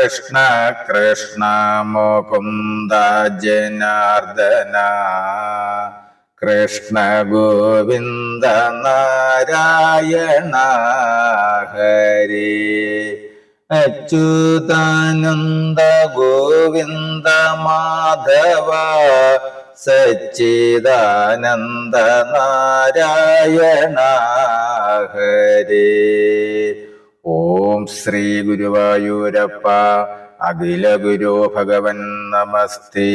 കൃഷ്ണ കൃഷ്ണ മുകുന്ദ ജനാർദ്ദന കൃഷ്ണ ഗോവിന്ദ നാരായണ ഹരി അച്യുതാനന്ദ ഗോവിന്ദ മാധവ സച്ചിദാനന്ദ നാരായണ ഹരി. ഓം ശ്രീ ഗുരുവായൂരപ്പ അഖില ഗുരു ഭഗവൻ നമസ്തേ.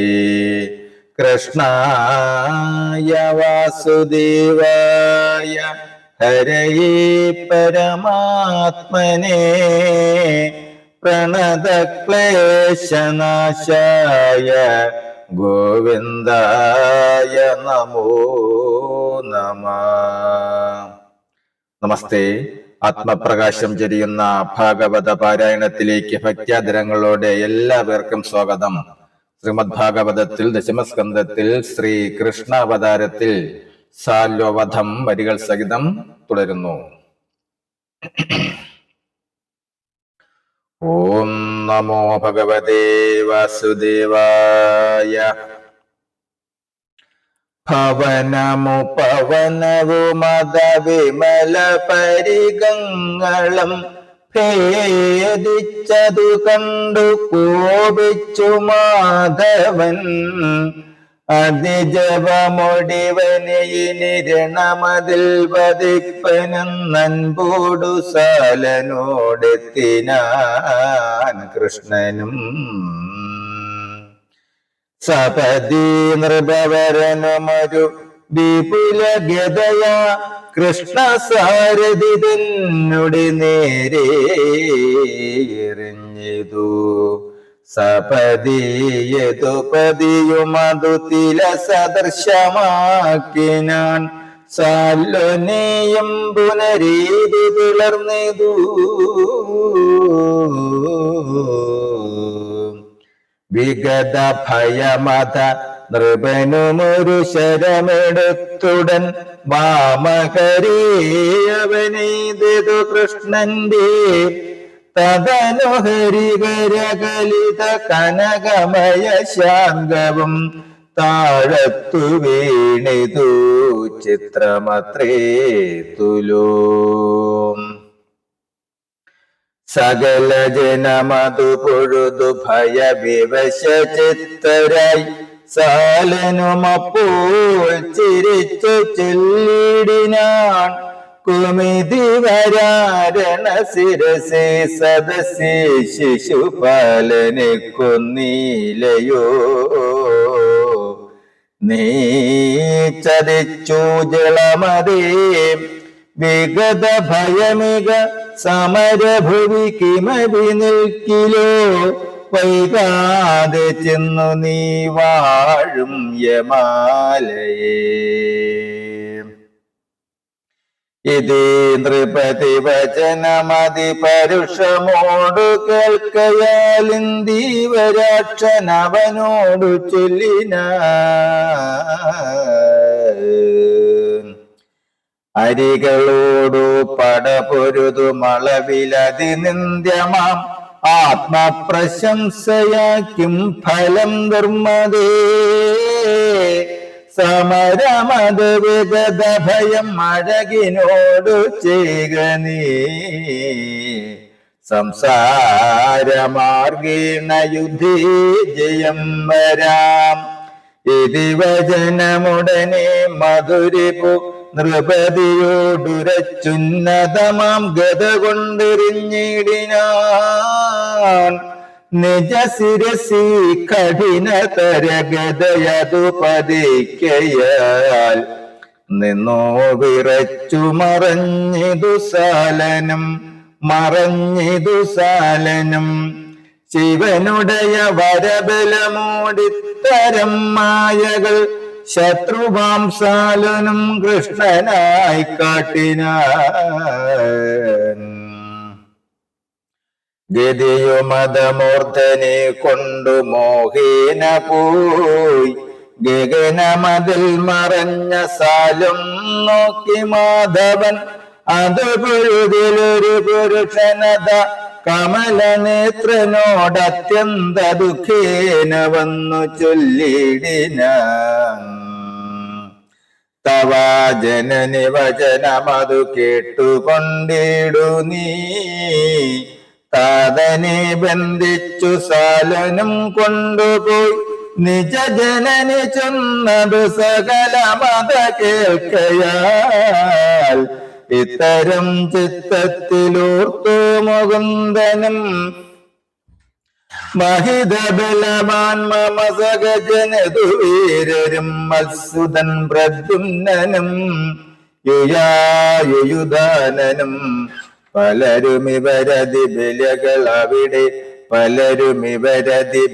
കൃഷ്ണായ വാസുദേവായ ഹരയേ പരമാത്മനേ പ്രണതക്ലേശനാശായ ഗോവിന്ദായ നമോ നമഃ. നമസ്തേ. ആത്മപ്രകാശം ചൊരിയുന്ന ഭാഗവത പാരായണത്തിലേക്ക് ഭക്ത്യാദരങ്ങളോടെ എല്ലാവർക്കും സ്വാഗതം. ശ്രീമദ് ഭാഗവതത്തിൽ ദശമസ്കന്ധത്തിൽ ശ്രീ കൃഷ്ണാവതാരത്തിൽ സാല്വവധം വരികൾ സഹിതം തുടരുന്നു. ഓം നമോ ഭഗവതേ വാസുദേവായ. ഭവനമുപവനവുമദവിമല പരിഗങ്ങളും ഭേദിച്ചതു കണ്ടു കോപിച്ചു മാധവൻ. അതിജപമൊടിവനെയിനിരണമതിൽ വധിപ്പനും നൻപൂടു സാലനോടെത്തിനാൻ കൃഷ്ണനും. സപതി നൃപവരനുമൊരു വിപുല ഗതയ കൃഷ്ണ സാരഥി തന്നുടെ നേരെ എറിഞ്ഞിതു. സപതിയതുപതിയുമതു തില സദൃശമാക്കിനാൻ സാല്വനെയും പുനരീതി പിളർന്നിതു. വിഗത ഭയമത നൃപനുമൊരു ശരമെടുത്തുടൻ വാമകരീയവനെയ്തു കൃഷ്ണന്റെ. തദനു ഹരികരകലിത കനകമയ ശാർഗവും താഴത്തു വീണിതു ചിത്രമത്രേ തുലോം. സകല ജനമതു പൊഴുതു ഭയവിവശ ചിത്തരായി സാലനുമപ്പോൾ ചിരിച്ചു ചൊല്ലിടിനാൻ. കുമിതി വരാരണ ശിരസേ സദസി ശിശുപാലനെ കൊന്നീലയോ. നീ ചതിച്ചു ജളമതേ വിഗത ഭയമിക സമരഭുവി കിമപി നിൽക്കിലോ. വൈകാതെ ചെന്നു നീ വാഴും യമാലയേ. ഇതി നൃപതി വചനമതി പരുഷമോടു കേൾക്കയാലിന്ദീവരാക്ഷനവനോടു ചൊല്ലിനാൻ. അരികളോടു പടപൊരുതു മളവിലതി നിന്ദ്യമാം ആത്മപ്രശംസയാക്കും ഫലം നിർമ്മതേ. സമരമത് വിഗത ഭയം അഴകിനോടു ചെയ്ക നീ. സംസാരമാർഗീണ യുദ്ധി ജയം വരാം. ഇതി വചനമുടനെ മധുരിപു നൃപതിയോടുരച്ചുന്നതമാം ഗത കൊണ്ടെറിഞ്ഞിടിനാൻ. നിജ ശിരസി കഠിനതര ഗതയതു പതിക്കയാൽ നിന്നോ വിറച്ചു മറഞ്ഞിതു സാലനം. ശിവനുടയ വരബലമോടിത്തരം മായകൾ ശത്രുവാം സാലനും കൃഷ്ണനായി കാട്ടിനാൻ. ഗതിയുമതമൂർധനെ കൊണ്ടു മോഹേന പോയി ഗഗനമതിൽ മറഞ്ഞ സാലും നോക്കി മാധവൻ. അത് പൊഴുതിലൊരു പുരുഷനത കമലനേത്രനോടത്യന്ത ദുഃഖേന വന്നു ചൊല്ലിടിന തവ ജനനി വചനമതു കേട്ടുകൊണ്ടിടു നീ താതനെ ബന്ധിച്ചു സാലനും കൊണ്ടുപോയി നിജ ജനനി ചൊന്നതു സകല മത കേൾക്കയാൽ ഇത്തരം ചിത്തത്തിലൂർത്തു മുകുന്ദനും മഹിത ബലവാൻ മമ സഹജനതുവീരരും മത്സുതൻ പ്രദ്യുമ്നനും യുയായുധാനനും പലരുമിവരതി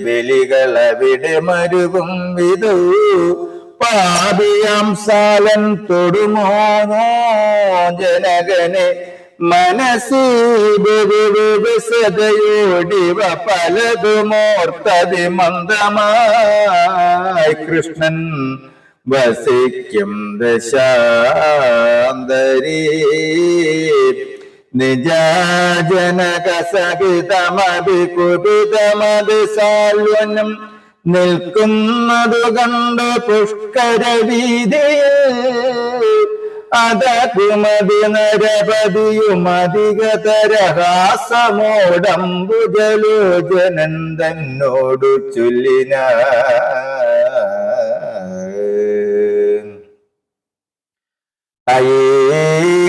ബലികളവിടെ മരുവും വിധു പാപിയാം സാലൻ തൊടുമോനോ ജനകനെ മനസ്സീബിസതയോടിവ പലതുമോർത്തതി മന്ദമായി കൃഷ്ണൻ വസിക്കും ദശാന്തരീ നിജനക സഹിതമഭികുപിതമതി സാൽവനും നിൽക്കുന്നതു കണ്ട് പുഷ്കരവീതിയിൽ അതകുമതി നരപതിയുമധികതരഹാസമോടംബുജലോചനൻ തന്നോടു ചൊല്ലിന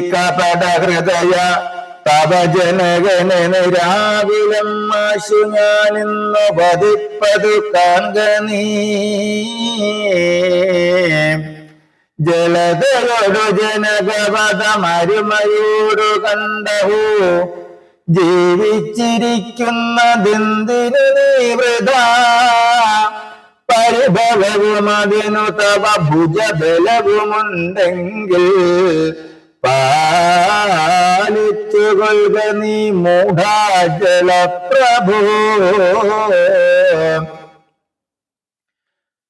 കപട ഹൃദയ തവ ജനകനെ നിരാകുലം ആശു ഞാനിന്നു പതിപ്പതു കാങ്ക നീ ജലതയോടു ജനകവധമരുമയോടു കണ്ടഹു ജീവിച്ചിരിക്കുന്നതെന്തിനു നീ വൃഥാ പരിഭവവും അതിനു തവ ഭുജബലവുമുണ്ടെങ്കിൽ പാലിച്ചുകൊള്ളുക നീ മൂഢാജലപ്രഭോ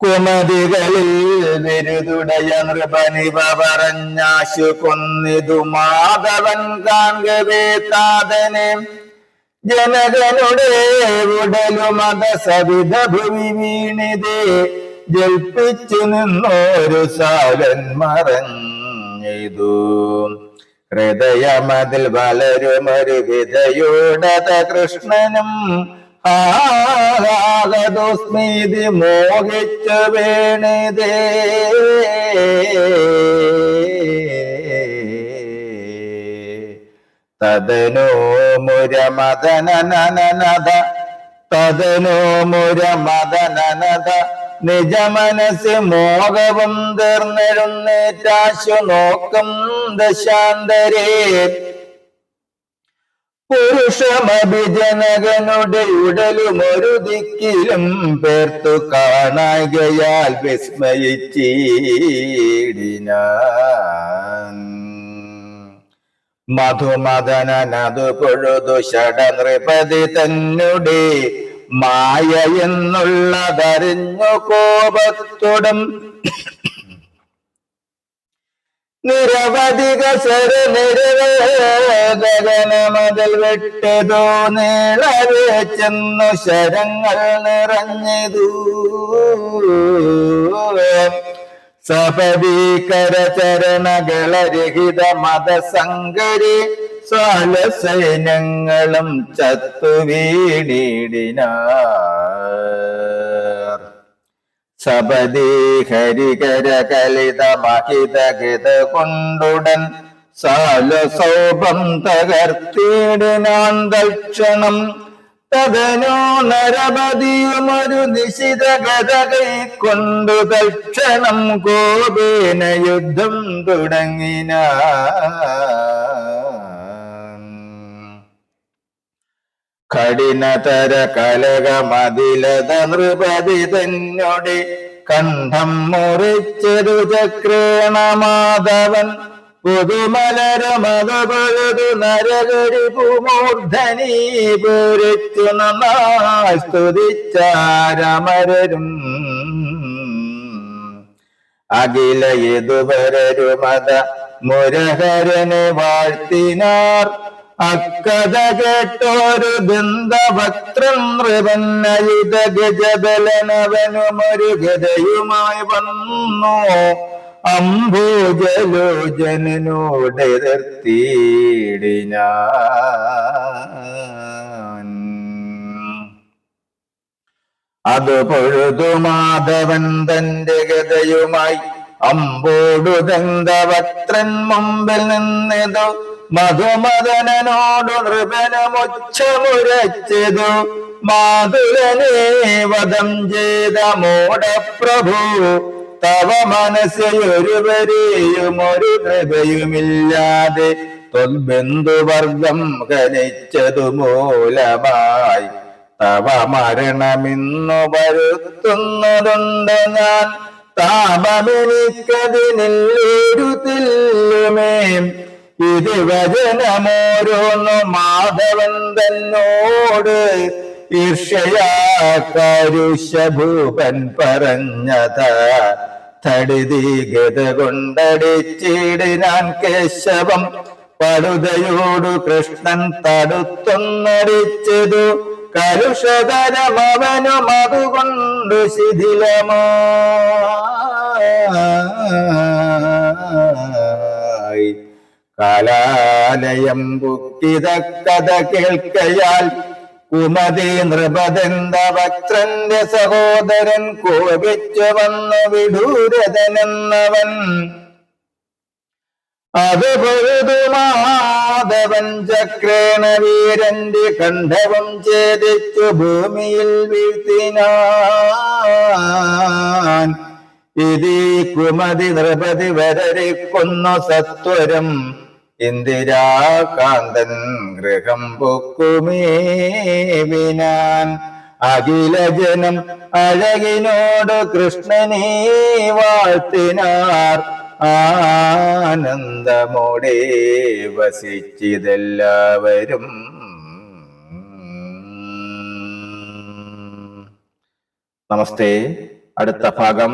കുമതികളിൽ വിരുതുടയ നൃപനിവ പറഞ്ഞാശു കൊന്നിതു മാധവൻ കാങ്കവേ താതനെ ജനകനുടെ ഉടലുമത സവിധ ഭുവി വീണിതേ ജൽപ്പിച്ചു നിന്നോരു സാലൻ മറഞ്ഞിതു ഹൃദയമതിൽ വളരുമൊരു വിധയോടത കൃഷ്ണനും ആദോസ്മീതി മോഹിച്ചു വേണിതേ തദനോ മുരമദനനനത നിജ മനസ് മോഹവും തീർന്നിരുന്നേറ്റാശു നോക്കും ദശാന്തരേ പുരുഷമഭിജനകനുടെ ഉടലുമൊരു ദിക്കിലും പേർത്തു കാണാകയാൽ വിസ്മയിച്ചിടിനാൻ മധുമദനനതു പൊഴുതു ഷഡനൃപതി തന്നുടെ മായ എന്നുള്ളതറിഞ്ഞു കോപത്തോടും നിരവധി ഗഗനമതിൽ വിട്ടതോ നീളവേ ചെന്നു ശരങ്ങൾ നിറഞ്ഞതു സപദീകരചരണകളരഹിത മതസങ്കരി സാല സൈന്യങ്ങളും ചത്തു വീണിടിനാർ സപദീ ഹരികര കലിത മഹിതഗത കൊണ്ടുടൻ സാല സൗപം തകർത്തിടിനാൻ ദക്ഷണം തദനോ നരപതിയുമൊരു നിശിത ഗത കൈക്കൊണ്ടു തക്ഷണം കോപേന യുദ്ധം തുടങ്ങിന കഠിനതര കലകമതിലത നൃപതി തന്നോടെ കണ്ഠം മുറിച്ചൊരു ചക്രേണ മാധവൻ പുതുമലരമതപഴുതു നരകരിപുമൂർധനീ പൂരിച്ചു നന്നായി സ്തുതിച്ചാരമരരും അഖില യദുവരരുമത മുരഹരനെ വാഴ്ത്തിനാർ അക്കഥ കേട്ടോരു ദന്തഭക്തൻ നൃപന്നയുധ ഗജബലനവനുമൊരു ഗതയുമായി വന്നു അംബോജലോചനോട് എതിർത്തിടിനാൻ. അത് പൊഴുതു മാധവൻ തന്റെ ഗതയുമായി അമ്പോടു ദന്തഭക്തൻ മുമ്പിൽ നിന്നതു മധുമദനോടു നൃപനമുച്ചമുരച്ചതു മാതുലനെ വധം ചെയ്ത മൂഢപ്രഭു തവ മനസ്സൊരുവരെയും ഒരു കൃപയുമില്ലാതെ തൊൽബന്ധുവർഗം ഖനിച്ചതു മൂലമായി തവ മരണമിന്നു വരുത്തുന്നതുണ്ട് ഞാൻ താപമെനിക്കതിനെല്ലേരുതില്ലുമേ. ഇത് വചനമോരോന്നു മാധവൻ തന്നോട് ഈർഷയാ കരുഷഭൂപൻ പറഞ്ഞത തടിതി ഗത കൊണ്ടടിച്ചിടിനാൻ കേശവം പടുതയോടു കൃഷ്ണൻ തടുത്തൊന്നടിച്ചതു കലുഷതരമവനും അതുകൊണ്ട് ശിഥിലമായി. കാലാലയം ബുക്കിത കഥ കേൾക്കയാൽ കുമതി നൃപദന്തഭക്തന്റെ സഹോദരൻ കോപിച്ചു വന്നു വിഡൂരതനെന്നവൻ. അത് പൊഴുതു മാധവൻ ചക്രേണ വീരന്റെ കണ്ഠവും ഛേദിച്ചു ഭൂമിയിൽ വീഴ്ത്തിനാൻ. ഇതി കുമതി നൃപതി വരരിക്കുന്നു സത്വരം ഇന്ദിരാകാന്തൻ ഗൃഹം പൊക്കുമേവിനാൻ. അഖില ജനം അഴകിനോട് കൃഷ്ണനെ വാഴ്ത്തിനാർ ആനന്ദമോടെ വസിച്ചിതെല്ലാവരും. നമസ്തേ. അടുത്ത ഭാഗം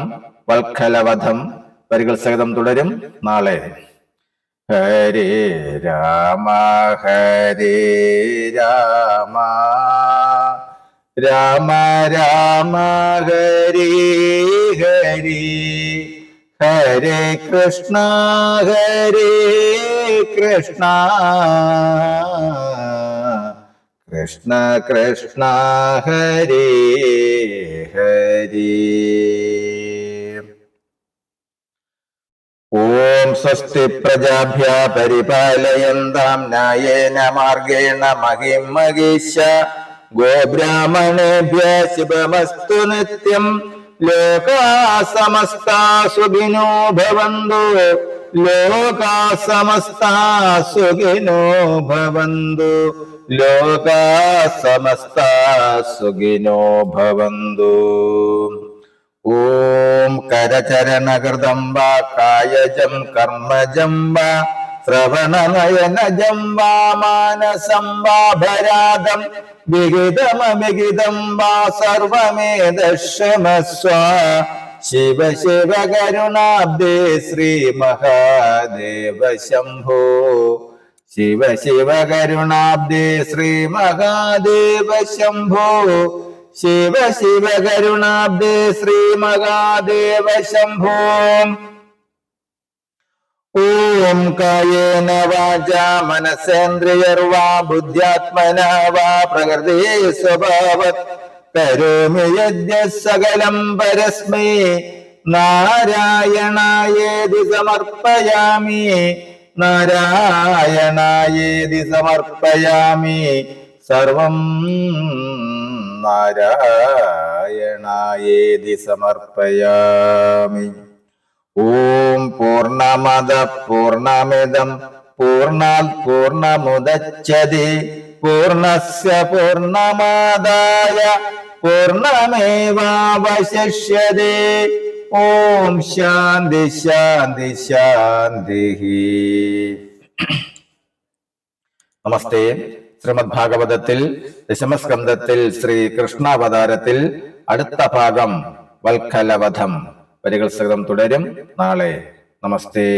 വൽക്കലവധം വരികൾ സഹിതം തുടരും നാളെ. ഹരേ രാമ ഹരേ രാമ രാമ രാമ ഹരേ ഹരേ ഹരേ കൃഷ്ണ കൃഷ്ണ കൃഷ്ണ കൃഷ്ണ ഹരേ ഹരേ. ഓം സ്വസ്തി പ്രജാഭ്യ പരിപാലയന്താം ന്യായേന മാർഗേണ മഹിം മഹീശ. ഗോബ്രാഹ്മണേഭ്യ ശുഭമസ്തു നിത്യം. ലോകാ സമസ്താ സുഖിനോ ഭവന്തു. ലോകാ സമസ്താ സുഖിനോ ഭവന്തു. ലോകാ സമസ്താ സുഖിനോ ഭവന്തു. ഓം കരചരണകൃതം വാ കായജം കർമ്മജം വാ ശ്രവണനയനജം വാ മാനസം വാ ഭരാദം വിഹിതമവിഹിതം വാ സർവമേതക്ഷമസ്വ. ശിവ ശിവ കരുണാബ്ദേ ശ്രീ മഹാദേവ ശംഭോ. ശിവ ശിവ കരുണാബ്ദേ ശ്രീ മഹാദേവ ശംഭോ. ശിവ ശിവ കരുണാബ്ദേ ശ്രീ മഹാദേവ ശംഭോ. ഓം കായേന വാചാ മനസേന്ദ്രിയർവാ ബുദ്ധ്യാത്മനാ വാ പ്രകൃതേ സ്വഭാവത് കരോമി യജ്ഞഃ സകലം പരസ്മൈ നാരായണായേതി സമർപ്പയാമി. നാരായണായേതി സമർപ്പയാമി. സർവം നാരായണായേതി സമർപ്പയാമി. ഓം പൂർണ്ണമദ പൂർണ്ണമിദം പൂർണ്ണാത് പൂർണ്ണമുദച്യതേ പൂർണ്ണസ്യ പൂർണ്ണമാദായ പൂർണ്ണമേവാവശിഷ്യതേ. ഓം ശാന്തി ശാന്തി ശാന്തി. നമസ്തേ. ശ്രീമദ് ഭാഗവതത്തിൽ ദശമസ്കന്ധത്തിൽ ശ്രീകൃഷ്ണാവതാരത്തിൽ അടുത്ത ഭാഗം വൽക്കലവധം വരികൾ സഹിതം തുടരും നാളെ. നമസ്തേ.